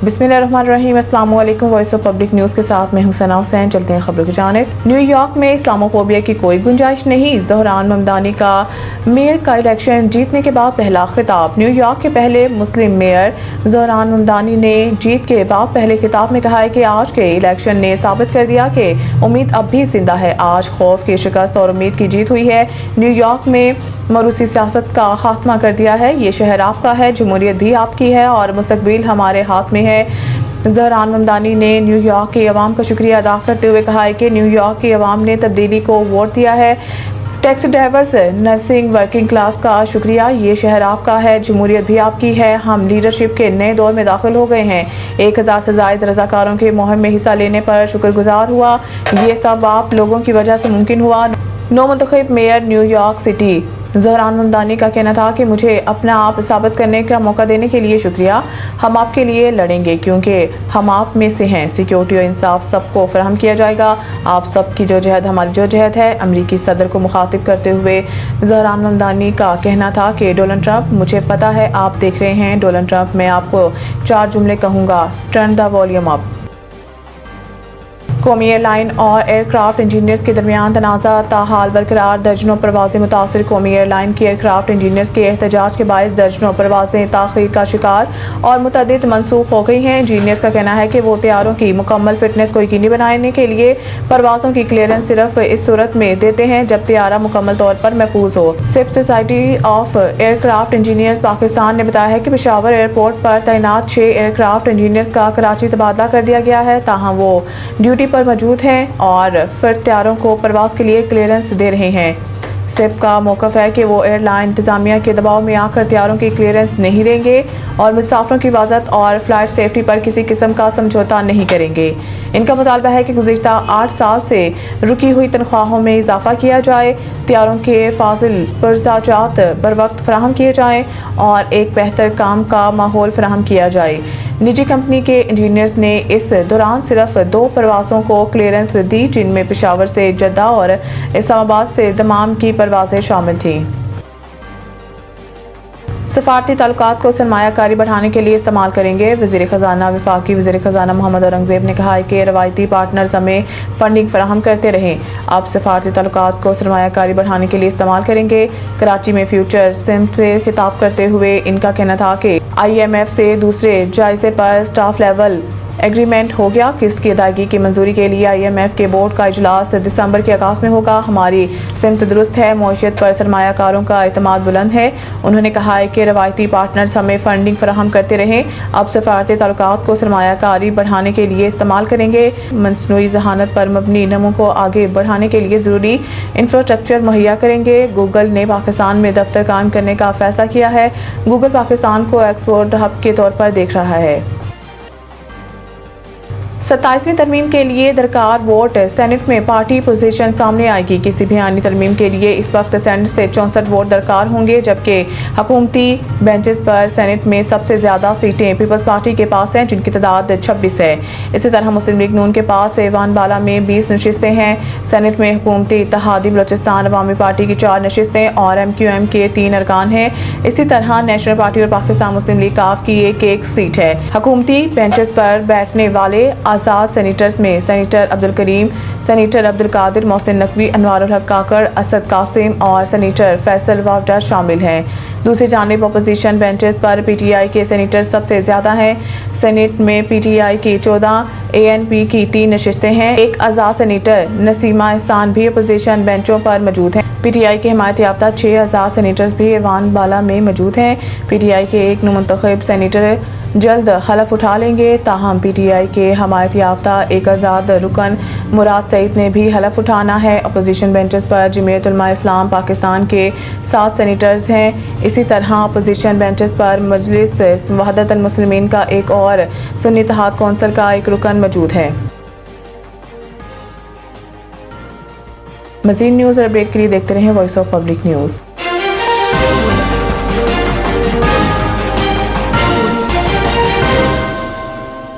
बिस्मिल्लाहिर्रहमानिर्रहीम। अस्सलाम वालेकुम। वॉइस ऑफ पब्लिक न्यूज़ के साथ मैं हुसैना हुसैन। चलते हैं खबरों की जानिब। न्यूयॉर्क में इस्लामोफोबिया की कोई गुंजाइश नहीं, ज़हरान ममदानी का मेयर का इलेक्शन जीतने के बाद पहला खिताब। न्यूयॉर्क के पहले मुस्लिम मेयर ज़हरान ममदानी ने जीत के बाद पहले खिताब में कहा है कि आज के इलेक्शन ने साबित कर दिया कि उम्मीद अब भी जिंदा है। आज खौफ की शिकस्त और उम्मीद की जीत हुई है। न्यूयॉर्क में मरूसी सियासत का खात्मा कर दिया है। ये शहर आपका है, जमहूरियत भी आपकी है और मुस्तकबिल हमारे हाथ में है। ज़हरान ममदानी ने न्यूयॉर्क की आवाम का शुक्रिया अदा करते हुए कहा है कि न्यूयॉर्क की आवाम ने तब्दीली को वोट दिया है। Taxi drivers, nursing, working class का शुक्रिया। ये शहर आपका है, जमहूरियत भी आपकी है। हम लीडरशिप के नए दौर में दाखिल हो गए हैं। 1000 से ज़ायद रज़ाकारों के मुहिम में हिस्सा लेने पर शुक्रगुजार हुआ। ये सब आप लोगों की वजह से मुमकिन हुआ। नौमुंतखब मेयर न्यूयॉर्क सिटी ज़हरान ममदानी का कहना था कि मुझे अपना आप साबित करने का मौका देने के लिए शुक्रिया। हम आपके लिए लड़ेंगे क्योंकि हम आप में से हैं। सिक्योरिटी और इंसाफ सबको फराहम किया जाएगा। आप सबकी जो जहद हमारी जो जहद है। अमरीकी सदर को मुखातिब करते हुए ज़हरान ममदानी का कहना था कि डोनाल्ड ट्रंप, मुझे पता है आप देख रहे हैं डोनाल्ड ट्रंप, मैं आपको 4 जुमले कहूँगा, टर्न द वॉल्यूम अप। कौमी एयरलाइन और एयरक्राफ्ट इंजीनियर्स के दरमियान तनाज़ा ताहाल बरकरार। दर्जनों परवाज़ें मुतासिर। कौमी एयरलाइन की एयरक्राफ्ट इंजीनियर्स के एहतजाज के बायस दर्जनों परवाज़ें ताख़ीर का शिकार और मुतअद्दिद मनसूख हो गई हैं। इंजीनियर्स का कहना है कि वो तैयारों की मुकम्मल फिटनेस को यकीनी बनाने के लिए परवाज़ों की क्लियरेंस सिर्फ इस सूरत में देते हैं जब तैयारा मुकम्मल तौर पर महफूज हो। सिप society of aircraft engineers Pakistan ने बताया है कि पेशावर एयरपोर्ट पर तैनात 6 एयरक्राफ्ट इंजीनियर्स का कराची तबादला कर दिया गया है। ताहम वो ड्यूटी पर मौजूद हैं और फिर तैयारों को परवाज के लिए क्लियरेंस दे रहे हैं। सिप का मौक़िफ़ है कि वो एयरलाइन इंतज़ामिया के दबाव में आकर तैयारों की क्लियरेंस नहीं देंगे और मुसाफिरों की हिफाजत और फ्लाइट सेफ्टी पर किसी किस्म का समझौता नहीं करेंगे। इनका मुतालबा है कि गुज़िश्ता 8 साल से रुकी हुई तनख्वाहों में इजाफा किया जाए, तैयारों के फाजिल पुरज़ाजात बर वक्त फराहम किए जाएँ और एक बेहतर काम का माहौल फराहम किया जाए। निजी कंपनी के इंजीनियर्स ने इस दौरान सिर्फ 2 परवाज़ों को क्लियरेंस दी, जिनमें पेशावर से जद्दा और इस्लामाबाद से दमाम की परवाज़ें शामिल थीं। सफारती ताल्लुकात को सरमायाकारी बढ़ाने के लिए इस्तेमाल करेंगे। वज़ीर ख़ज़ाना वफाकी वज़ीर ख़ज़ाना मोहम्मद औरंगज़ेब ने कहा है कि रवायती पार्टनर्स हमें फंडिंग फराहम करते रहें, अब सफारती ताल्लुकात को सरमायाकारी बढ़ाने के लिए इस्तेमाल करेंगे। कराची में फ्यूचर सिम से खिताब करते हुए इनका कहना था कि IMF से दूसरे जायजे पर स्टाफ लेवल एग्रीमेंट हो गया। किस्त की अदायगी की मंजूरी के लिए IMF के बोर्ड का इजलास दिसंबर के आगाज़ में होगा। हमारी सिमत दुरुस्त है, मईशत पर सरमायाकारों का एतमाद बुलंद है। उन्होंने कहा है कि रवायती पार्टनर्स हमें फंडिंग फराहम करते रहें, अब सफारती ताल्लुकात को सरमायाकारी बढ़ाने के लिए इस्तेमाल करेंगे। मसनूई ज़हानत पर मबनी नमो को आगे बढ़ाने के लिए ज़रूरी इंफ्रास्ट्रक्चर मुहैया करेंगे। गूगल ने पाकिस्तान में दफ्तर कायम करने का फैसला किया है। गूगल पाकिस्तान को एक्सपोर्ट हब के तौर पर देख रहा है। 27वीं तरमीम के लिए दरकार वोट। सेनेट में पार्टी पोजीशन सामने आएगी। किसी भी आनी तरमीम के लिए इस वक्त सेनेट से 64 वोट दरकार होंगे, जबकि हुकूमती बेंचेस पर सेनेट में सबसे ज़्यादा सीटें पीपल्स पार्टी के पास हैं, जिनकी तादाद 26 है। इसी तरह मुस्लिम लीग नून के पास ऐवान बाला में 20 नशिस्तें हैं। सेनेट में हुकूमती इत्तेहादी बलोचिस्तान अवामी पार्टी की 4 नशिस्तें और MQM के 3 अरकान हैं। इसी तरह नेशनल पार्टी और पाकिस्तान मुस्लिम लीग काफ की एक सीट है। हुकूमती बेंचेस पर बैठने वाले आज़ाद सेनेटर्स में सेनेटर अब्दुल करीम, सेनेटर अब्दुल कादिर, मोहसिन नकवी, अनवारुल हक काकड़, असद कासिम और सेनेटर फैसल वावडा शामिल हैं। दूसरी जानिब अपोजिशन बेंचेस पर PTI के सेनेटर सबसे ज़्यादा हैं। सेनेट में PTI की 14, ANP की 3 नशिस्तें हैं। एक आज़ाद सेनेटर नसीमा एहसान भी अपोजिशन बेंचों पर मौजूद हैं। PTI के हिमायत याफ्ता 6 आज़ाद सेनेटर्स भी ऐवान बाला में मौजूद हैं। PTI के एक मुंतखब सेनेटर जल्द हलफ उठा लेंगे। ताहम PTI के हमायत याफ्ता एक आज़ाद रुकन मुराद सईद ने भी हलफ उठाना है। अपोजिशन बेंचेस पर जमीयत उलमा इस्लाम पाकिस्तान के 7 सेनेटर्स हैं। इसी तरह अपोजिशन बेंचेस पर मजलिस वहदतुल मुस्लिमीन का एक और सुन्नी इत्तेहाद कौंसिल का एक रुकन मौजूद है। मज़ीद न्यूज़ और अपडेट के लिए देखते रहें वॉइस ऑफ पब्लिक न्यूज़।